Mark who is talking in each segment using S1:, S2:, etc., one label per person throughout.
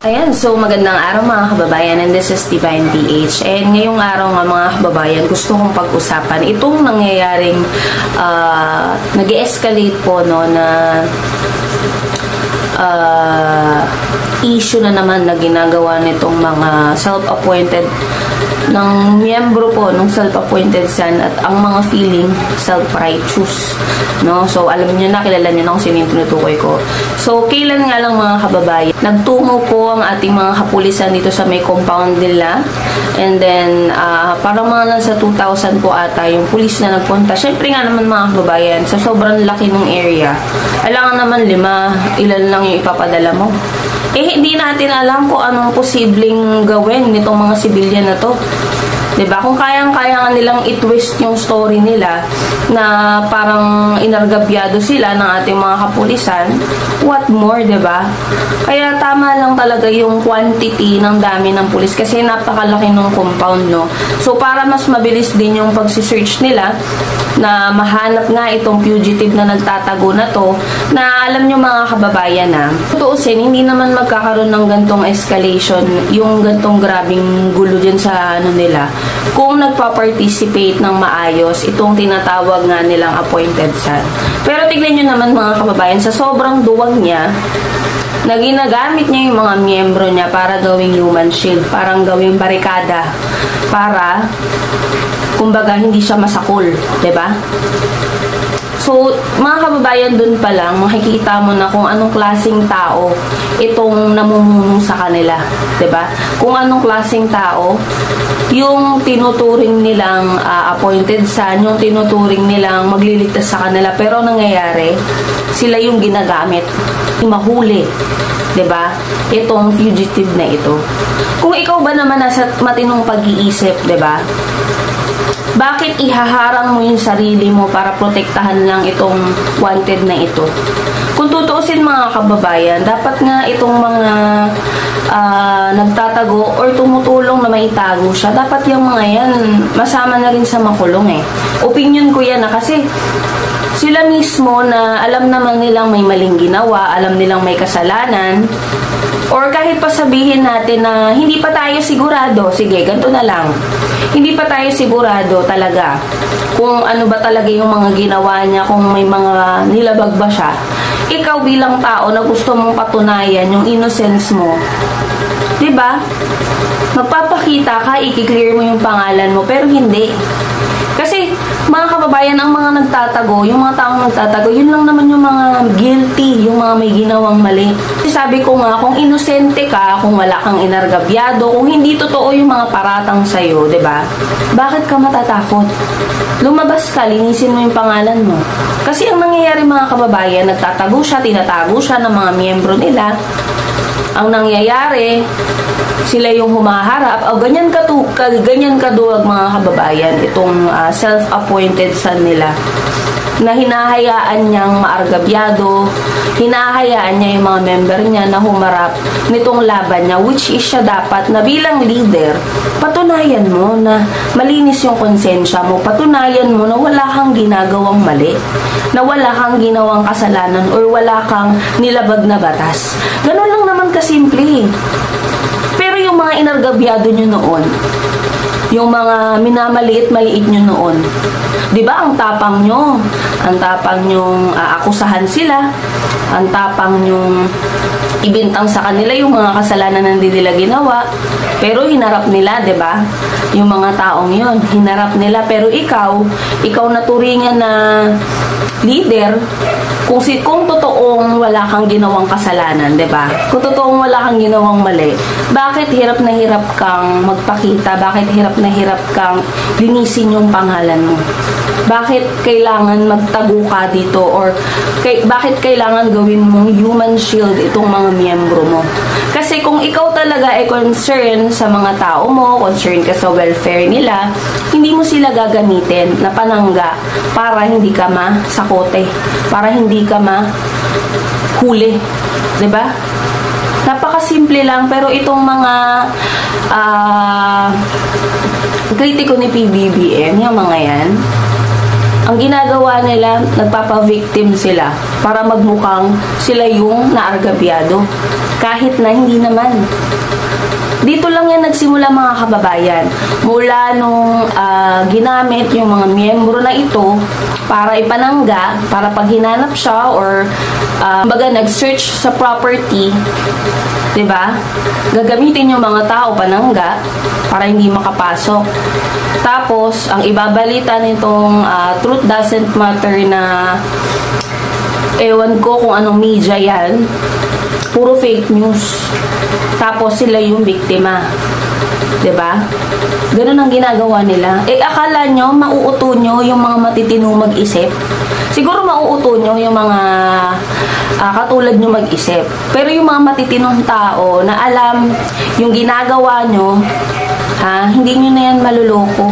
S1: Ayan, so magandang araw mga kababayan, and this is Divine PH. And ngayong araw nga mga kababayan, gusto kong pag-usapan itong nangyayaring nag-escalate po no, na issue na naman na ginagawa nitong mga self-appointed ng miyembro po ng self-appointed son at ang mga feeling self-righteous, no? So alam niyo na, kilala niyo na kung sino yung tinutukoy ko. So kailan nga lang mga kababayan, nagtungo po ang ating mga kapulisan dito sa may compound nila, and then parang mga nasa 2,000 po ata yung pulis na nagpunta. Syempre nga naman mga kababayan, sa sobrang laki ng area, alangan naman 5, ilan lang yung ipapadala mo. Hindi natin alam kung anong posibleng gawin nitong mga civilian na to. 'Di ba? Kung kayang-kaya nilang i-twist yung story nila na parang inargabyado sila ng ating mga kapulisan, what more, 'di ba? Kaya tama lang talaga yung quantity ng dami ng pulis kasi napakalaki ng compound, no. So para mas mabilis din yung pagsi-search nila na mahanap nga itong fugitive na nagtatago na to, na alam nyo mga kababayan na tutuusin, hindi naman magkakaroon ng gantong escalation, yung gantong grabing gulo dyan sa ano nila, kung nagpa-participate ng maayos itong tinatawag nga nilang appointed son. Pero tignan nyo naman mga kababayan, sa sobrang duwag niya, na ginagamit niya yung mga miyembro niya para gawing human shield, parang gawing barikada, para kumbaga hindi siya masakol, 'di ba? So, mga kababayan, dun pa lang makikita mo na kung anong klaseng tao itong namumuno sa kanila, 'di ba? Kung anong klaseng tao yung tinuturing nilang appointed son, yung tinuturing nilang magliligtas sa kanila, pero nangyayari, sila yung ginagamit mahuli, 'di ba? Itong fugitive na ito. Kung ikaw ba naman nasa matinong pag-iisip, 'di ba? Bakit ihaharang mo yung sarili mo para protektahan lang itong wanted na ito? Kung tutuusin mga kababayan, dapat nga itong mga nagtatago or tumutulong na maitago siya, dapat yung mga yan masama na rin sa makulong eh. Opinion ko yan kasi sila mismo na alam naman nilang may maling ginawa, alam nilang may kasalanan, or kahit pa sabihin natin na hindi pa tayo sigurado, sige, ganito na lang, hindi pa tayo sigurado talaga kung ano ba talaga yung mga ginawa niya, kung may mga nilabag ba siya. Ikaw bilang tao na gusto mong patunayan yung innocence mo, 'di ba? Magpapakita ka, i-clear mo yung pangalan mo, pero hindi. Kasi mga kababayan, ang mga nagtatago, yung mga taong nagtatago, yun lang naman yung mga guilty, yung mga may ginawang mali. Kasi sabi ko nga, kung inosente ka, kung wala kang inargabyado, kung hindi totoo yung mga paratang sa'yo, 'di ba? Bakit ka matatakot? Lumabas ka, linisin mo yung pangalan mo. Kasi ang nangyayari mga kababayan, nagtatago siya, tinatago siya ng mga miyembro nila. Ang nangyayari, sila yung humaharap, o ganyan kaduwag mga kababayan, itong self-appointed son nila, na hinahayaan niyang maargabyado, hinahayaan niya yung mga member niya na humarap nitong laban niya, which is siya dapat na bilang leader, patunayan mo na malinis yung konsensya mo, patunayan mo na wala kang ginagawang mali, na wala kang ginawang kasalanan, or wala kang nilabag na batas. Ganun lang naman kasimple. Pero yung mga inargabyado nyo noon, yung mga minamaliit-maliit nyo noon, di ba ang tapang nyo? Ang tapang nyong akusahan sila, ang tapang nyong ibintang sa kanila yung mga kasalanan na hindi nila ginawa, pero hinarap nila, di ba? Yung mga taong yon, hinarap nila, pero ikaw naturingan na leader, kung totoong wala kang ginawang kasalanan, 'di ba? Kung totoong wala kang ginawang mali, bakit hirap na hirap kang magpakita? Bakit hirap na hirap kang linisin yung pangalan mo? Bakit kailangan magtago ka dito, or bakit kailangan gawin mong human shield itong mga miyembro mo? Kasi kung ikaw talaga ay concern sa mga tao mo, concern ka sa welfare nila, hindi mo sila gagamitin na panangga para hindi ka masakote, para hindi ka mahuli, 'di ba? Napakasimple lang, pero itong mga kritiko ni PBBM, yung mga yan, Ang ginagawa nila, nagpapa-victim sila para magmukhang sila yung naargabyado. Kahit na hindi naman. Dito lang yan nagsimula mga kababayan. Mula nung ginamit yung mga miyembro na ito para ipanangga, para pag hinanap siya or baga nag-search sa property, diba? Gagamitin yung mga tao panangga para hindi makapasok. Tapos, ang ibabalita nitong Truth Doesn't Matter na ewan ko kung anong media yan, puro fake news. Tapos sila yung biktima. 'Di ba? Ganun ang ginagawa nila. Akala nyo mauuto nyo yung mga matitino mag-isip? Siguro mauuto nyo yung mga katulad nyo mag-isip. Pero yung mga matitinong tao na alam yung ginagawa nyo, hindi nyo na yan maluloko.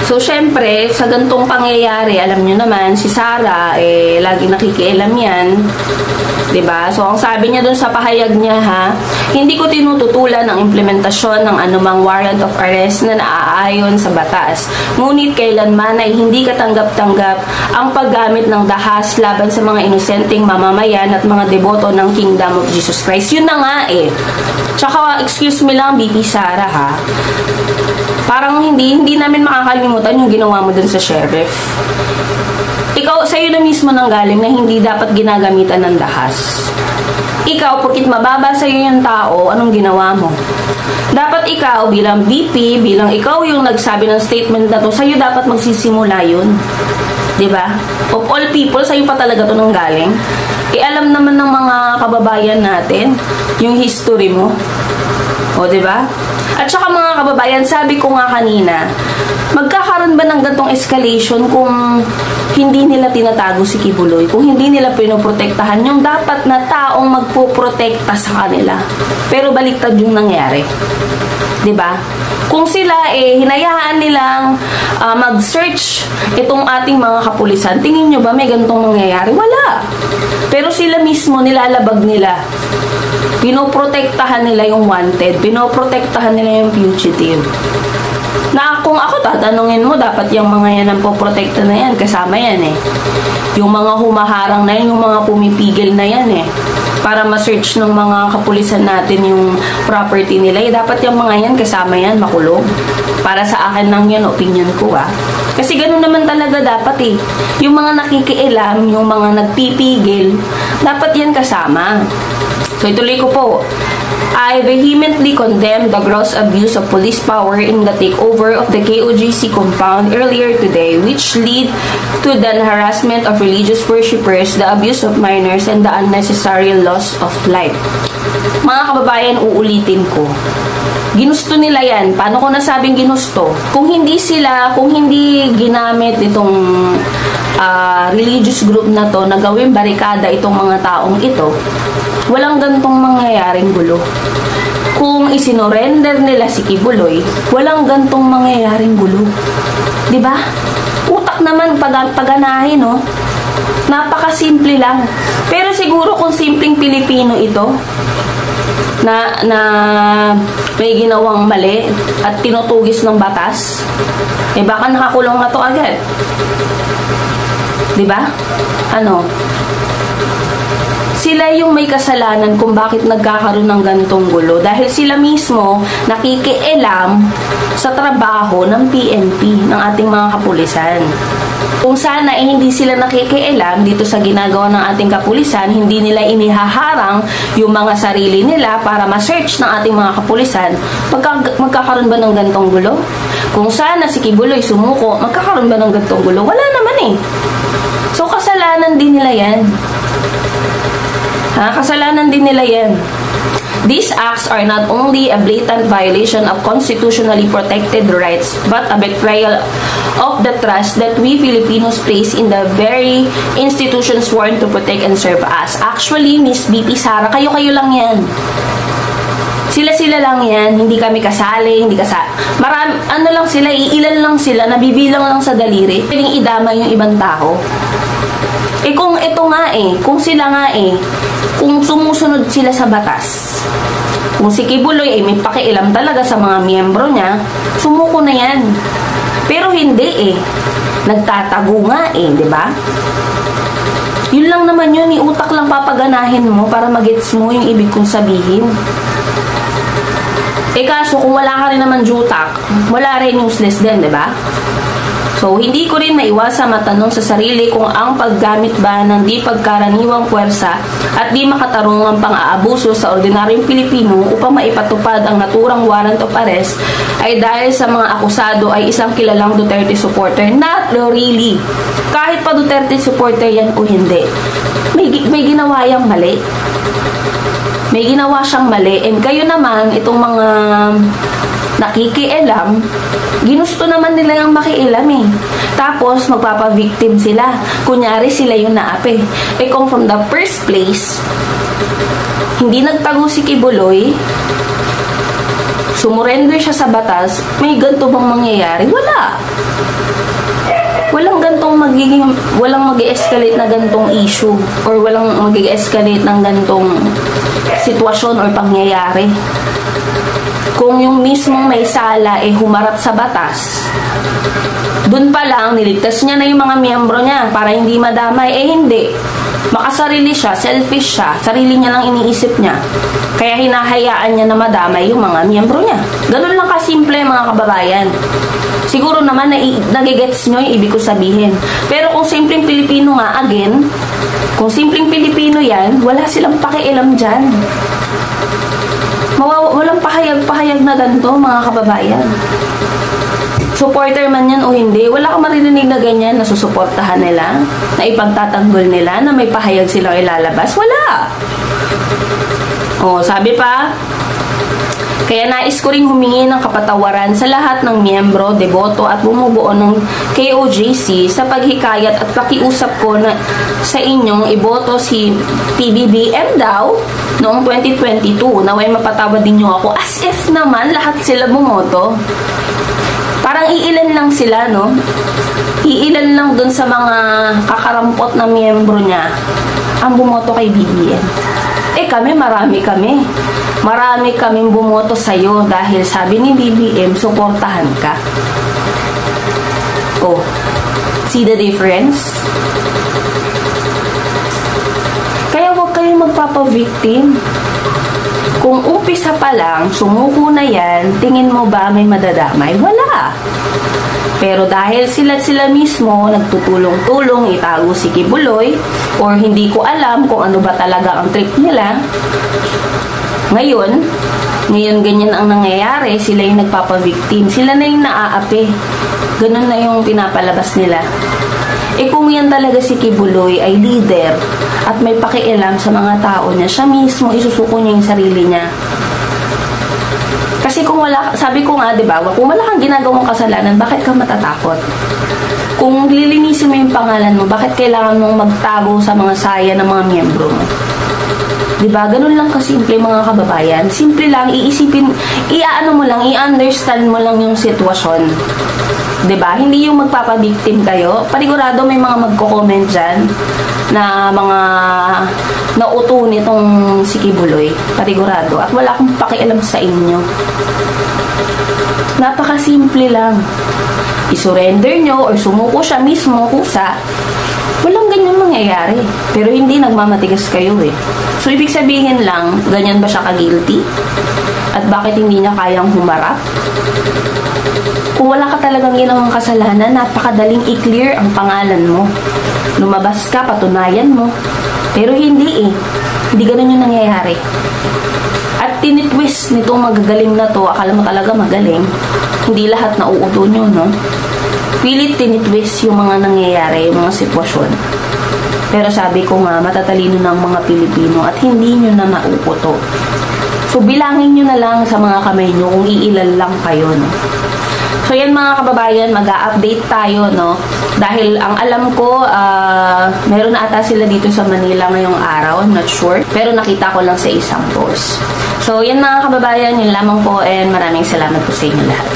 S1: So, syempre, sa gantong pangyayari, alam nyo naman, si Sarah, lagi nakikialam yan. Diba? So, ang sabi niya dun sa pahayag niya, hindi ko tinututulan ang implementasyon ng anumang warrant of arrest na naaayon sa batas. Ngunit kailanman ay hindi katanggap-tanggap ang paggamit ng dahas laban sa mga inosenteng mamamayan at mga deboto ng Kingdom of Jesus Christ. Yun na nga Tsaka, excuse me lang, BP Sarah parang hindi namin makakalimutan yung ginawa mo dun sa sheriff. Ikaw, sa'yo na mismo nang galing na hindi dapat ginagamitan ng dahas. Ikaw, porkit mababa sa'yo yung tao, anong ginawa mo? Dapat ikaw, bilang BP, bilang ikaw yung nagsabi ng statement na to, sa'yo dapat magsisimula yun. Diba? Of all people, sa'yo pa talaga to nang galing. Alam naman ng mga kababayan natin, yung history mo. O, diba? At saka mga kababayan, sabi ko nga kanina, magkakaroon ba ng gantong escalation kung hindi nila tinatago si Kibuloy, kung hindi nila pinoprotektahan yung dapat na taong magpoprotekta sa kanila. Pero baliktad yung nangyari. 'Di ba? Kung sila hinayaan nilang mag-search itong ating mga kapulisan, tingin nyo ba may gantong mangyayari? Wala. Pero sila mismo nilalabag nila. Pinoprotektahan nila yung wanted, pinoprotektahan nila yung fugitive. Na kung ako tatanungin mo, dapat yung mga yan ang poprotekta na yan, kasama yan Yung mga humaharang na yan, yung mga pumipigil na yan para ma-search ng mga kapulisan natin yung property nila, dapat yung mga yan, kasama yan, makulong. Para sa akin lang yan, opinion ko Kasi ganun naman talaga dapat Yung mga nakikialam, yung mga nagpipigil, dapat yan kasama. So ituloy ko po. I vehemently condemn the gross abuse of police power in the takeover of the KOJC compound earlier today, which lead to the harassment of religious worshippers, the abuse of minors, and the unnecessary loss of life. Mga kababayan, uulitin ko. Ginusto nila yan. Paano ko nasabing ginusto? Kung hindi ginamit itong religious group na to na gawing barikada itong mga taong ito, walang gantong mangyayaring gulo. Kung isinorender nila si Kibuloy, walang gantong mangyayaring gulo. 'Di ba? Utak naman paganahin, Napakasimple lang. Pero siguro kung simpleng Pilipino ito, na may ginawang mali at tinutugis ng batas, baka nakakulong na to agad. 'Di ba? Sila yung may kasalanan kung bakit nagkakaroon ng ganitong gulo dahil sila mismo nakikialam sa trabaho ng PNP, ng ating mga kapulisan. Kung sana hindi sila nakikialam dito sa ginagawa ng ating kapulisan, hindi nila inihaharang yung mga sarili nila para ma-search ng ating mga kapulisan, magkakaroon ba ng ganitong gulo? Kung sana si Kibuloy sumuko, magkakaroon ba ng ganitong gulo? Wala naman So kasalanan din nila yan. Kasalanan din nila yan. These acts are not only a blatant violation of constitutionally protected rights, but a betrayal of the trust that we Filipinos place in the very institutions sworn to protect and serve us. Actually, Miss BP Sara, kayo-kayo lang yan. Sila-sila lang yan, hindi kami kasali, lang sila, iilan lang sila, nabibilang lang sa daliri, piling idama yung ibang tao. Kung ito nga kung sila nga kung sumusunod sila sa batas, kung si Kibuloy may pakialam talaga sa mga miyembro niya, sumuko na yan. Pero hindi eh. Nagtatago nga eh, di ba? Yun lang naman yun, utak lang papaganahin mo para magets mo yung ibig kong sabihin. Eh kaso kung wala ka rin naman jutak, wala rin useless din, di ba? So, hindi ko rin maiwasa matanong sa sarili kung ang paggamit ba ng di pagkaraniwang puwersa at di makatarungang pang-aabuso sa ordinaryong Pilipino upang maipatupad ang naturang warrant of arrest ay dahil sa mga akusado ay isang kilalang Duterte supporter. Not really. Kahit pa Duterte supporter yan o hindi. May ginawa yang mali. May ginawa siyang mali. And kayo naman, itong mga nakikialam, ginusto naman nila yung makialam eh. Tapos, magpapa-victim sila. Kunyari, sila yung naapi. Eh kung from the first place, hindi nagtago si Kibuloy, sumurrender siya sa batas, may ganito bang mangyayari? Wala. Walang mag-escalate na gantong issue or walang mag-escalate ng gantong sitwasyon or pangyayari. Kung yung mismong may sala eh humarap sa batas, dun pa lang niligtas niya na yung mga miyembro niya para hindi madamay. Eh hindi. Makasarili siya, selfish siya, sarili niya lang iniisip niya. Kaya hinahayaan niya na madamay yung mga miyembro niya. Ganun lang kasimple mga kababayan. Siguro naman nagigets nyo yung ibig ko sabihin. Pero kung simpleng Pilipino nga, again, kung simpleng Pilipino yan, wala silang pakialam dyan. Walang pahayag na ganito, mga kababayan. Supporter man yan o hindi, wala kang maririnig na ganyan na susuportahan nila, na ipagtatanggol nila, na may pahayag silang ilalabas. Wala! O, sabi pa, kaya nais ko ring humingi ng kapatawaran sa lahat ng miyembro, deboto at bumubuo ng KOJC sa paghikayat at pakiusap ko na sa inyong iboto si PBBM daw noong 2022. Naway mapatawad din nyo ako as if naman lahat sila bumoto. Parang iilan lang sila, no? Iilan lang dun sa mga kakarampot na miyembro niya ang bumoto kay BBM. Eh kami, marami kami. Marami kaming bumoto sa'yo dahil sabi ni BBM, suportahan ka. Oh, see the difference? Kaya huwag kayong magpapa-victim. Kung umpisa pa lang, sumuko na yan, tingin mo ba may madadamay? Wala. Pero dahil sila mismo nagtutulong-tulong itago si Kibuloy or hindi ko alam kung ano ba talaga ang trip nila, ngayon ganyan ang nangyayari, sila yung nagpapa-victim, sila na yung naaapi. Ganun na yung pinapalabas nila. Eh kung yan talaga si Kibuloy ay leader at may pakialam sa mga tao niya, siya mismo isusuko niya yung sarili niya. Kasi kung wala, sabi ko nga, diba, kung wala kang ginagawang kasalanan, bakit ka matatakot? Kung lilinisin mo yung pangalan mo, bakit kailangan mong magtago sa mga saya ng mga miyembro mo? Diba? Ganun lang kasimple mga kababayan. Simple lang, iisipin, i-understand mo lang yung sitwasyon. Diba? Hindi yung magpapabiktim kayo. Panigurado may mga magko-comment dyan na mga nauto nitong si Kibuloy. Panigurado. At wala akong pakialam sa inyo. Napakasimple lang. I-surrender nyo or sumuko siya mismo kusa. Walang ganyan mangyayari. Pero hindi nagmamatigas kayo eh. So, ibig sabihin lang, ganyan ba siya ka-guilty? At bakit hindi niya kayang humarap? Kung wala ka talagang ginawang kasalanan, napakadaling i-clear ang pangalan mo. Lumabas ka, patunayan mo. Pero hindi eh. Hindi ganun yung nangyayari. At tinitwist nitong magagaling na to, akala mo talaga magaling. Hindi lahat nauuto nyo, no? Pilit tinitwist yung mga nangyayari, yung mga sitwasyon. Pero sabi ko nga, matatalino ng mga Pilipino at hindi nyo na mauuto. So, bilangin nyo na lang sa mga kamay nyo kung iilan lang kayo, no? So, yan mga kababayan, mag-a-update tayo, no? Dahil ang alam ko, meron na ata sila dito sa Manila ngayong araw, I'm not sure. Pero nakita ko lang sa isang post. So, yan mga kababayan, yun lamang po and maraming salamat po sa inyo lahat.